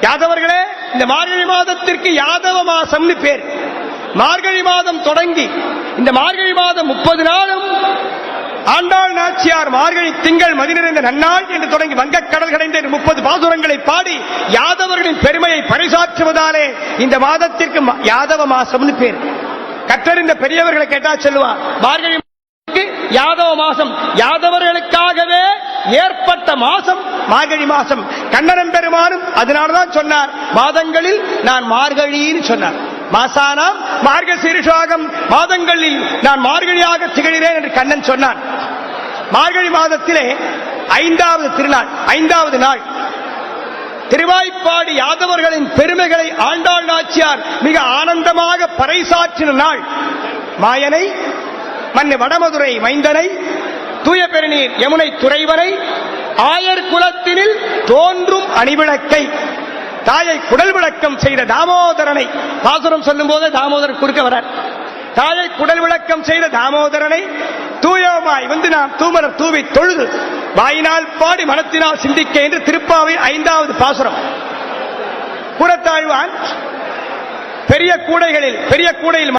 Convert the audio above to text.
யாதவர்களே, இந்த மார்கழி மாதத்திற்கு யாதவ மாசம்னு பேர். மார்கழி மாதம் தொடங்கி இந்த மார்கழி மாதம் 30 நாளும் ஆண்டாள் நாச்சியார் மார்கழி திங்கள் மதி நிறைந்த நன்னாள் என்று தொடங்கி வங்கக்கடல் கடைந்த 30 பாசுரங்களை பாடி யாதவர்களின் பெருமையை பறைசாற்றுவதாலே இந்த மாதத்திற்கு யாதவ மாசம்னு பேர். கற்றறிந்த பெரியவர்களை கேட்டா சொல்லுவார், மார்கழி யாதவ மாசம் யாதவர்களுக்காகவே ஏற்பட்ட மாசம் மார்கழி மாசம். கண்ணன் பெருமானும் அதனால்தான் சொன்னார், மாதங்களில் நான் மார்கழின்னு சொன்னார். மாசானாம் மார்கசீர்ஷாகம், மாதங்களில் நான் மார்கழியாக திகழ்கிறேன் என்று கண்ணன் சொன்னான். மார்கழி மாதத்திலே 5வது திருநாள், 5வது நாள் திருவாய்ப்பாடி யாதவர்களின் பெருமைகளை ஆண்டாள் நாச்சியார் மிக ஆனந்தமாக பறைசாற்றின நாள். மாயனை மன்ன வடமதுரை மைந்தனை, தூய பெருநீர் யமுனை துறைவரை, ஆயர் குலத்தினில் தோன்றும் அணிவிளக்கை, தாயை குடல் விளக்கம் செய்த தாமோதரனை, பாசுரம் சொல்லும் போது தாமோதரன் குறுக்க வர, தாயை குடல் விளக்கம் செய்த தாமோதரனை தூயோமாய் வந்து நாம் தூமலர் தூவி தொழுது வாயினால் பாடி மனத்தினால் சிந்திக்க என்று திருப்பாவை 5வது பாசுரம். கூறத்தாழ்வான் பெரிய கூடையில்